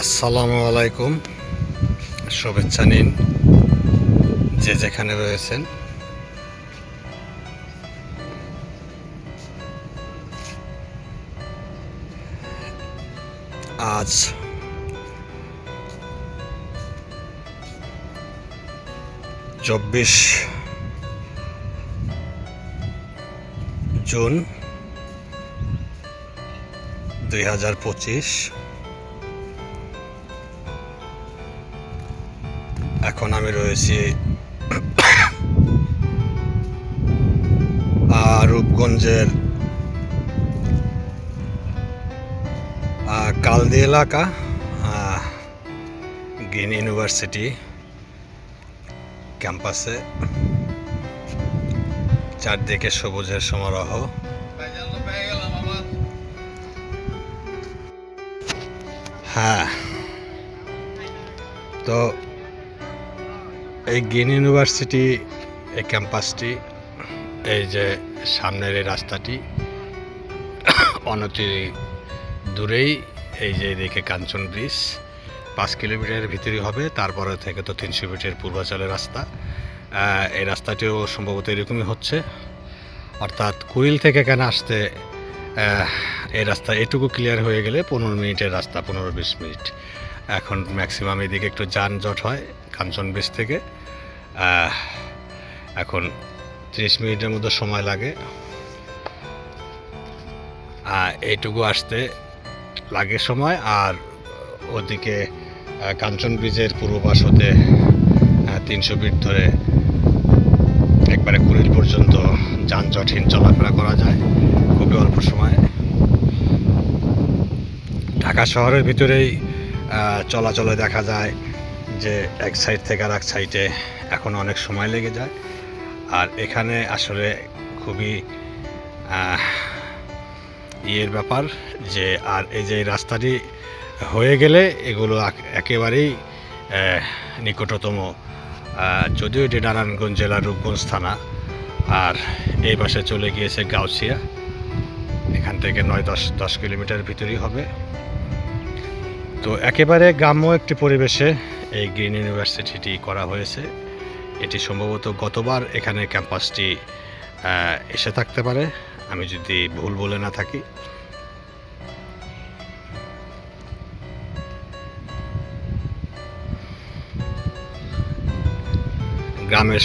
আসসালামু আলাইকুম, শুভেচ্ছা নিন যে যেখানে রয়েছেন। আজ 24 জুন 2025। এখন আমি রয়েছি রূপগঞ্জের কালদি এলাকা, গ্রিন ইউনিভার্সিটি ক্যাম্পাসে। চারদিকে সবুজের সমারোহ। হ্যাঁ, তো এই গ্রিন ইউনিভার্সিটি, এই ক্যাম্পাসটি, এই যে সামনের এই রাস্তাটি, অনতি দূরেই এই যে এদিকে কাঞ্চন ব্রিজ 5 কিলোমিটারের ভিতরে হবে। তারপরে থেকে তো 300 ফিটের পূর্বাচলের রাস্তা। এই রাস্তাটিও সম্ভবত এরকমই হচ্ছে, অর্থাৎ কুড়িল থেকে কেন আসতে এই রাস্তা এটুকু ক্লিয়ার হয়ে গেলে 15 মিনিটের রাস্তা, 15-20 মিনিট। এখন ম্যাক্সিমাম এদিকে একটু যানজট হয় কাঞ্চন ব্রিজ থেকে। এখন 30 মিনিটের মতো সময় লাগে। এইটুকু আসতে লাগে সময়। আর ওদিকে কাঞ্চন ব্রিজের পূর্ব পাশ হতে 300 ফিট ধরে একবারে কুড়িল পর্যন্ত যানজটহীন চলাফেরা করা যায় খুবই অল্প সময়ে। ঢাকা শহরের ভিতরেই চলাচলে দেখা যায় যে এক সাইড থেকে আর এক সাইডে এখন অনেক সময় লেগে যায়। আর এখানে আসলে খুবই ইয়ের ব্যাপার যে, আর এই যে রাস্তাটি হয়ে গেলে এগুলো একেবারেই নিকটতম, যদিও এটি নারায়ণগঞ্জ জেলার রূপগঞ্জ থানা, আর এই পাশে চলে গিয়েছে গাউছিয়া। এখান থেকে 9-10 কিলোমিটার ভিতরেই হবে। তো একেবারে গ্রাম্য একটি পরিবেশে এই গ্রিন ইউনিভার্সিটিটি করা হয়েছে। এটি সম্ভবত গতবার এখানে ক্যাম্পাসটি এসে থাকতে পারে, আমি যদি ভুল বলে না থাকি। গ্রামের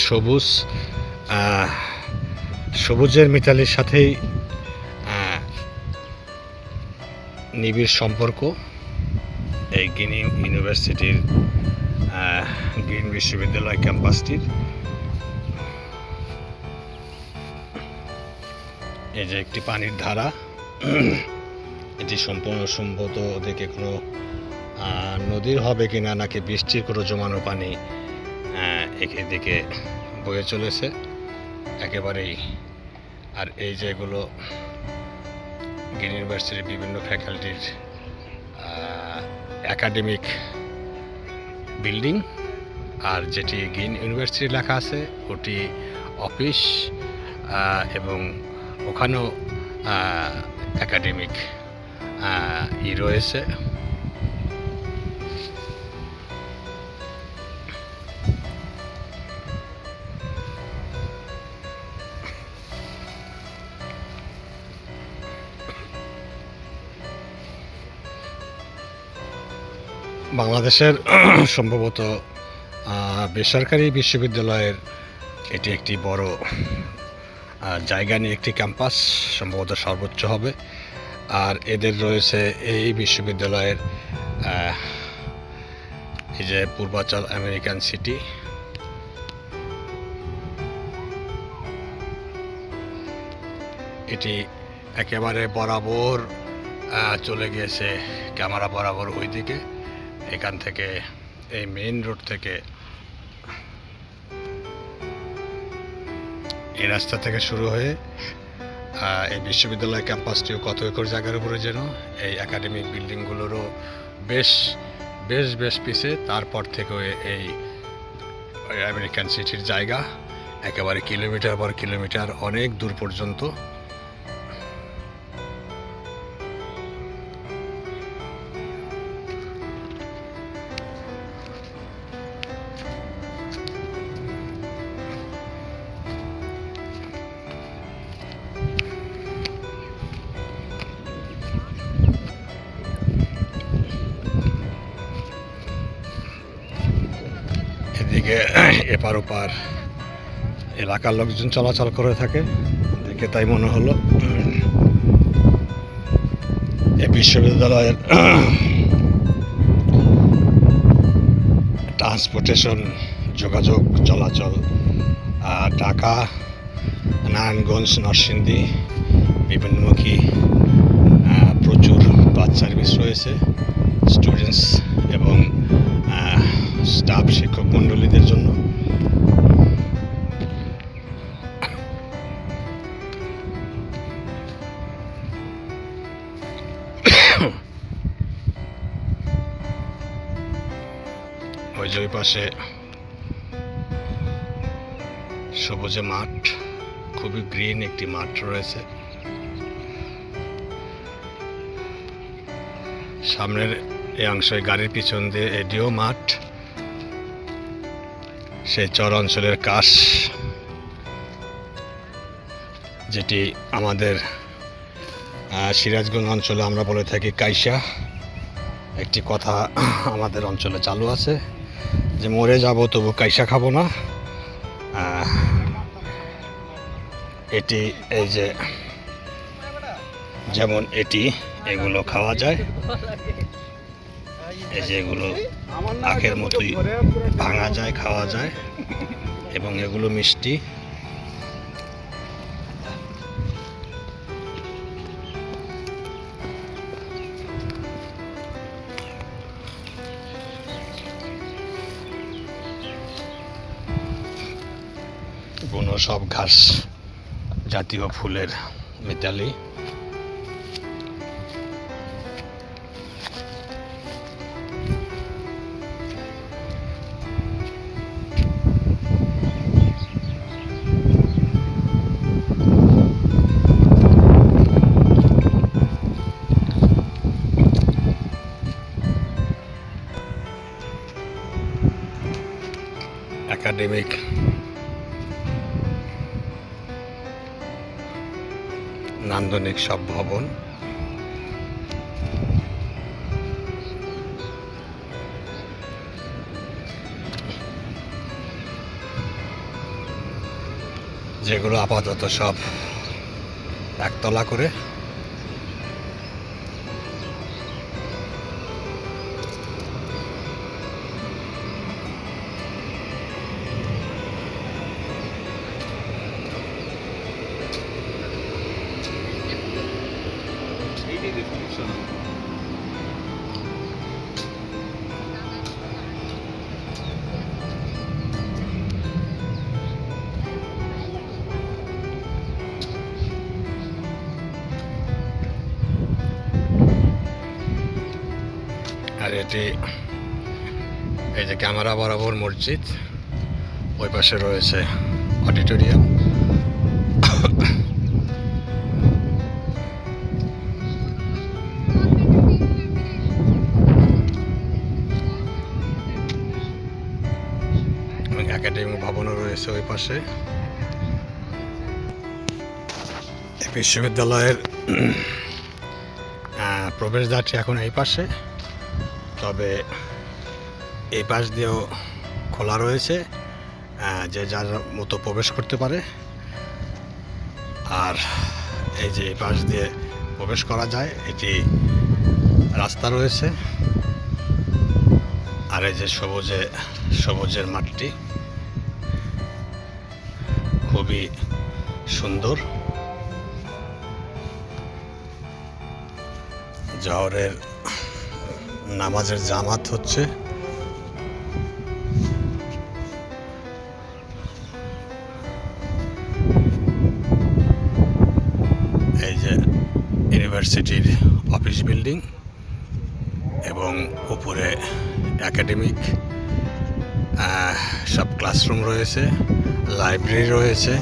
সবুজের মিতালির সাথেই নিবিড় সম্পর্ক এই গ্রিন ইউনিভার্সিটির, গ্রিন বিশ্ববিদ্যালয় ক্যাম্পাসটির। এই যে একটি পানির ধারা, এটি সম্পূর্ণ সম্ভবত দেখে কোনো নদীর হবে কিনা, নাকি বৃষ্টির কোনো জমানো পানি এদিকে বয়ে চলেছে একেবারেই। আর এই যেগুলো গ্রিন ইউনিভার্সিটির বিভিন্ন ফ্যাকাল্টির একাডেমিক বিল্ডিং, আর যেটি গ্রিন ইউনিভার্সিটি লেখা আছে ওটি অফিস, এবং ওখানেও একাডেমিক রয়েছে। বাংলাদেশের সম্ভবত বেসরকারি বিশ্ববিদ্যালয়ের এটি একটি বড় জায়গা নিয়ে একটি ক্যাম্পাস, সম্ভবত সর্বোচ্চ হবে। আর এদের রয়েছে এই বিশ্ববিদ্যালয়ের এই যে পূর্বাচল আমেরিকান সিটি, এটি একেবারে বরাবর চলে গিয়েছে ক্যামেরা বরাবর ওই দিকে। এখান থেকে এই মেইন রোড থেকে এই রাস্তা থেকে শুরু হয়ে এই বিশ্ববিদ্যালয় ক্যাম্পাসটিও কত একর জায়গার উপরে যেন, এই একাডেমিক বিল্ডিংগুলোরও বেশ বেশ বেশ পিছে। তারপর থেকে এই আমেরিকান সিটির জায়গা একেবারে কিলোমিটার পর কিলোমিটার অনেক দূর পর্যন্ত। থেকে এপার ওপার এলাকার লোকজন চলাচল করে থাকে, দেখে তাই মনে হলো। এই বিশ্ববিদ্যালয়ের ট্রান্সপোর্টেশন, যোগাযোগ, চলাচল ঢাকা, নারায়ণগঞ্জ, নরসিংদী বিভিন্নমুখী প্রচুর বাস সার্ভিস রয়েছে স্টুডেন্টস এবং স্টাফ, শিক্ষক মণ্ডলীদের জন্য। ওই যে ওই পাশে সবুজে মাঠ, খুবই গ্রিন একটি মাঠ রয়েছে। সামনের এই অংশে গাড়ির পিছন দিয়ে এটিও মাঠ। সেই চর অঞ্চলের কাশ, যেটি আমাদের সিরাজগঞ্জ অঞ্চলে আমরা বলে থাকি কাইসা। একটি কথা আমাদের অঞ্চলে চালু আছে যে মরে যাব তবু কাইসা খাবো না। এটি এই যে যেমন এগুলো খাওয়া যায়, এই যে এগুলো আখের মতোই ভাঙা যায়, খাওয়া যায় এবং এগুলো মিষ্টি। বুনো সব ঘাস জাতীয় ফুলের মিতালি। একাডেমিক নান্দনিক সব ভবন, যেগুলো আপাতত সব একতলা করে। আর এটি এই যে ক্যামেরা বরাবর মসজিদ, ওই পাশে রয়েছে অডিটোরিয়াম। একাডেমিক ভবনও রয়েছে ওই পাশে। বিশ্ববিদ্যালয়ের প্রবেশদ্বারটি এখন এই পাশে, তবে এই পাশ দিয়েও খোলা রয়েছে, যে যার মতো প্রবেশ করতে পারে। আর এই যে এই পাশ দিয়ে প্রবেশ করা যায়, এটি রাস্তা রয়েছে। আর এই যে সবুজের মাঠটি খুবই সুন্দর। জহরের নামাজের জামাত হচ্ছে। এই যে ইউনিভার্সিটির অফিস বিল্ডিং এবং উপরে একাডেমিক সব ক্লাসরুম রয়েছে, লাইব্রেরি রয়েছে।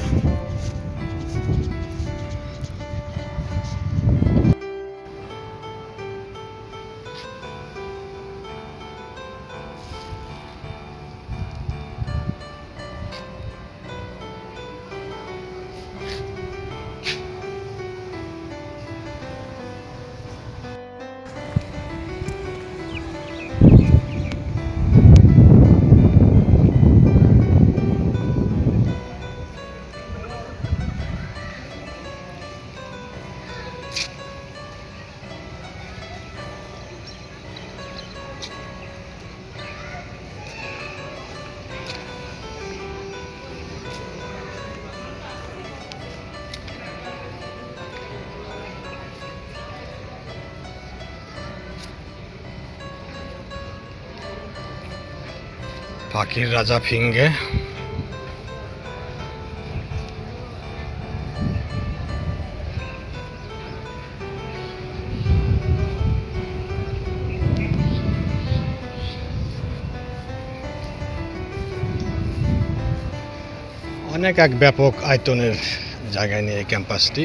পাখির রাজা ফিঙ্গে। অনেক এক ব্যাপক আয়তনের জায়গায় নিয়ে এই ক্যাম্পাসটি।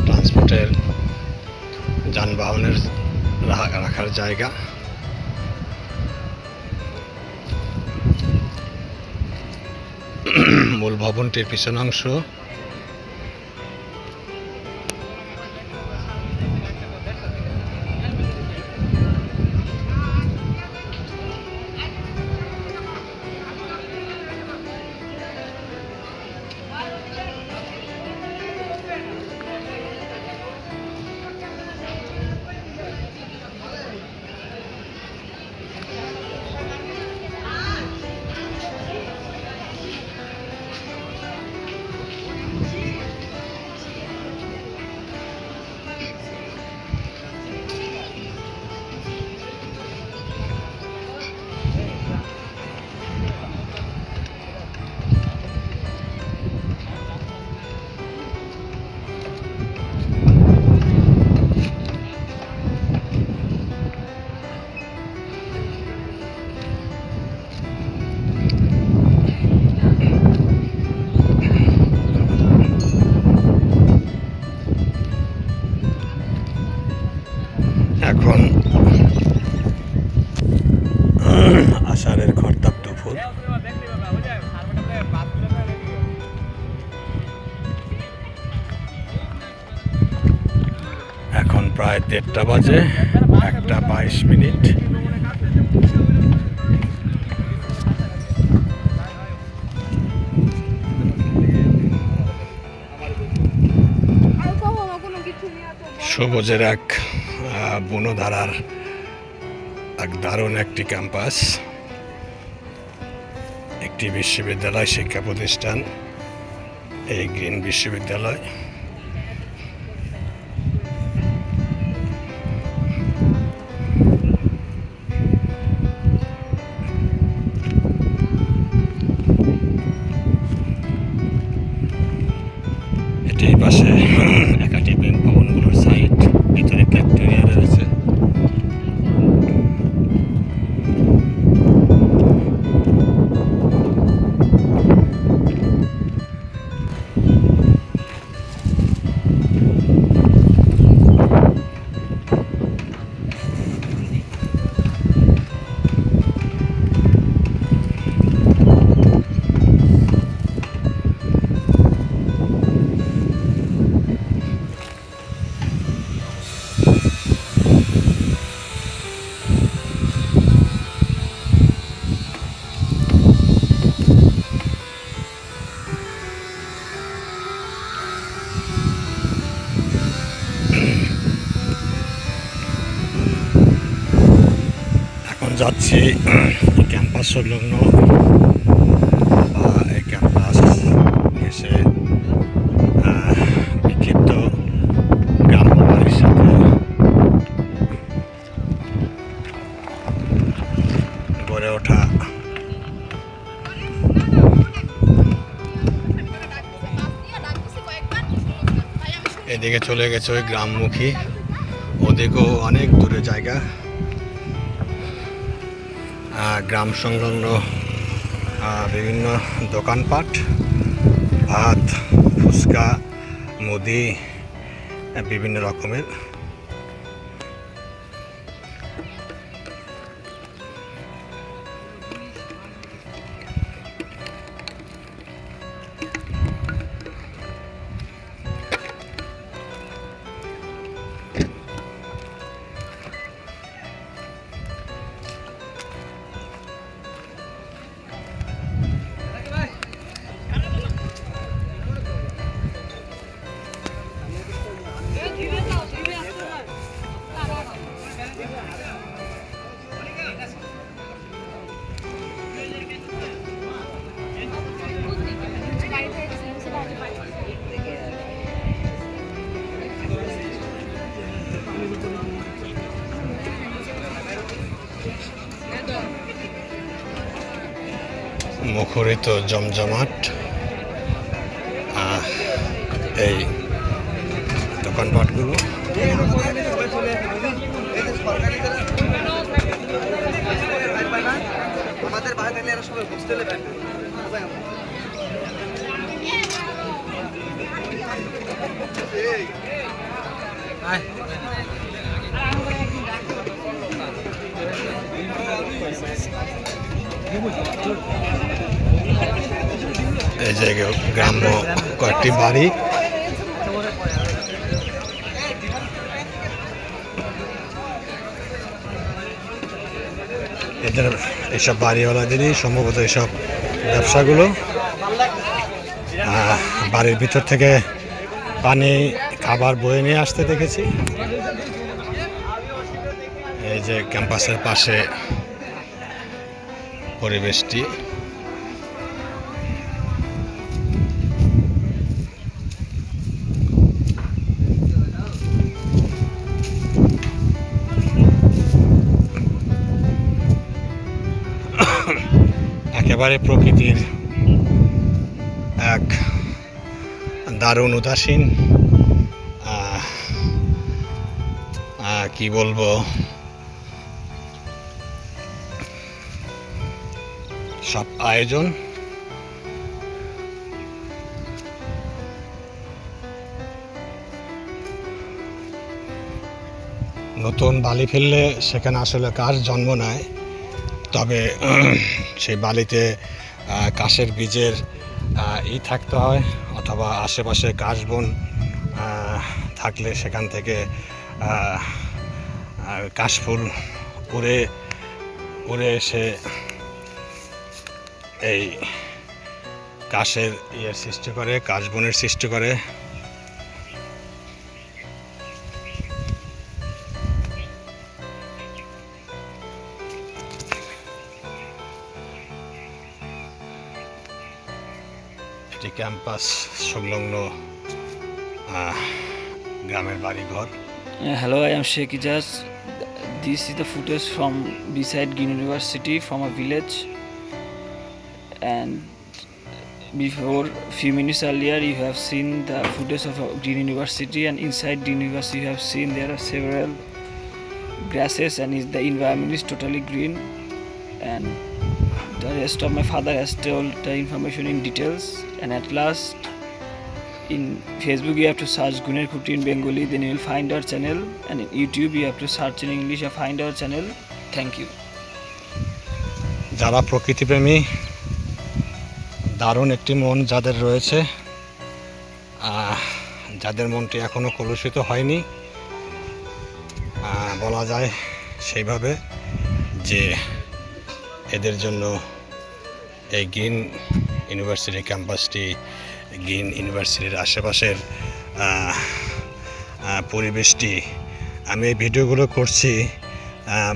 ট্রান্সপোর্টের যানবাহনের রাখার জায়গা। মূল ভবনটির পিছন অংশ। এখন আষাঢ়ের খরতাপ দুপুর। এখন প্রায় 1:30 বাজে, 1:22। সবুজের এক বনধারার এক দারুণ একটি ক্যাম্পাস, একটি বিশ্ববিদ্যালয় শিক্ষা প্রতিষ্ঠান, এই গ্রিন বিশ্ববিদ্যালয়। এটির পাশে একাডেমিক ভবনগুলোর সাইট, ভিতরে ক্যাফেটেরিয়া রয়েছে। যাচ্ছি ক্যাম্পাস সংলগ্ন এই ক্যাম্পাস এসে বিক্ষিপ্ত গ্রাম্য বাড়ির সাথে গড়ে ওঠা এদিকে চলে গেছে ওই গ্রামমুখী, ওদিকেও অনেক দূরে জায়গা। গ্রাম সংলগ্ন বিভিন্ন দোকানপাট, ভাত, ফুচকা, মুদি, বিভিন্ন রকমের। মুখরিত জমজমাট এই দোকানপাটগুলো। এই যে গ্রাম্য কয়েকটি বাড়ি, এদের এইসব বাড়িওয়ালাদেরই সম্ভবত এইসব ব্যবসাগুলো। বাড়ির ভিতর থেকে পানি খাবার বয়ে নিয়ে আসতে দেখেছি। এই যে ক্যাম্পাসের পাশে পরিবেশটি। একেবারে প্রকৃতির এক দারুণ উদাসীন, কি বলবো, সব আয়োজন। নতুন বালি ফেললে সেখানে আসলে কাশ জন্ম নেয়, তবে সেই বালিতে কাশের বীজের থাকতে হয়, অথবা আশেপাশে কাশবন থাকলে সেখান থেকে কাশফুল উড়ে উড়ে এসে এই কাশের সৃষ্টি করে, কাশবনের সৃষ্টি করে। এটি ক্যাম্পাস সংলগ্ন গ্রামের বাড়িঘর। Hello, I am Sheikh Ijaz. This is the footage from beside Green University from a village, and before few minutes earlier you have seen the footage of Green University, and inside Green University you have seen there are several grasses, and the environment is totally green, and the rest of my father has told the information in details. And at last in Facebook you have to search Guner Khuti in Bengali, then you will find our channel, and in YouTube you have to search in English and find our channel. Thank you. যারা প্রকৃতিপ্রেমী, দারুণ একটি মন যাদের রয়েছে, যাদের মনটি এখনো কলুষিত হয়নি, বলা যায় সেইভাবে, যে এদের জন্য এই গ্রিন ইউনিভার্সিটি ক্যাম্পাসটি, গ্রিন ইউনিভার্সিটির আশেপাশের পরিবেশটি, আমি এই ভিডিওগুলো করছি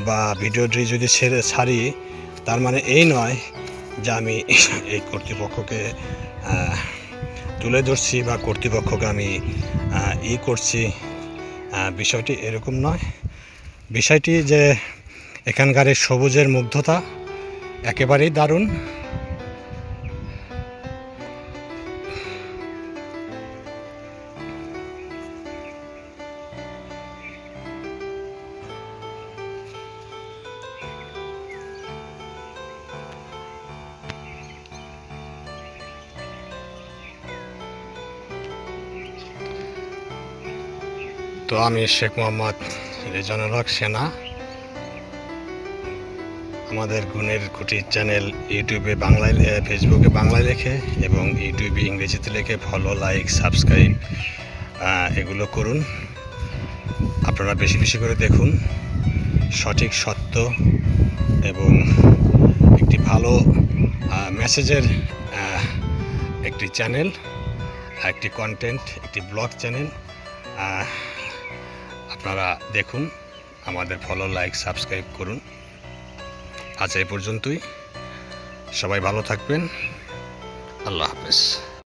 বা ভিডিওটি যদি ছাড়ি, তার মানে এই নয় যে আমি এই কর্তৃপক্ষকে তুলে ধরছি বা কর্তৃপক্ষকে আমি করছি। বিষয়টি এরকম নয়। বিষয়টি যে এখানকার এই সবুজের মুগ্ধতা একেবারেই দারুণ। তো আমি শেখ মোহাম্মদ রেজানুল হক সেনা। আমাদের গুণের খুঁটি চ্যানেল ইউটিউবে বাংলায়, ফেসবুকে বাংলায় লেখে এবং ইউটিউবে ইংরেজিতে লেখে। ফলো, লাইক, সাবস্ক্রাইব এগুলো করুন। আপনারা বেশি বেশি করে দেখুন। সঠিক, সত্য এবং একটি ভালো মেসেজের একটি চ্যানেল, একটি কন্টেন্ট, একটি ব্লগ চ্যানেল। আপনারা দেখুন, আমাদের ফলো, লাইক, সাবস্ক্রাইব করুন। আজ এই পর্যন্তই। সবাই ভালো থাকবেন। আল্লাহ হাফেজ।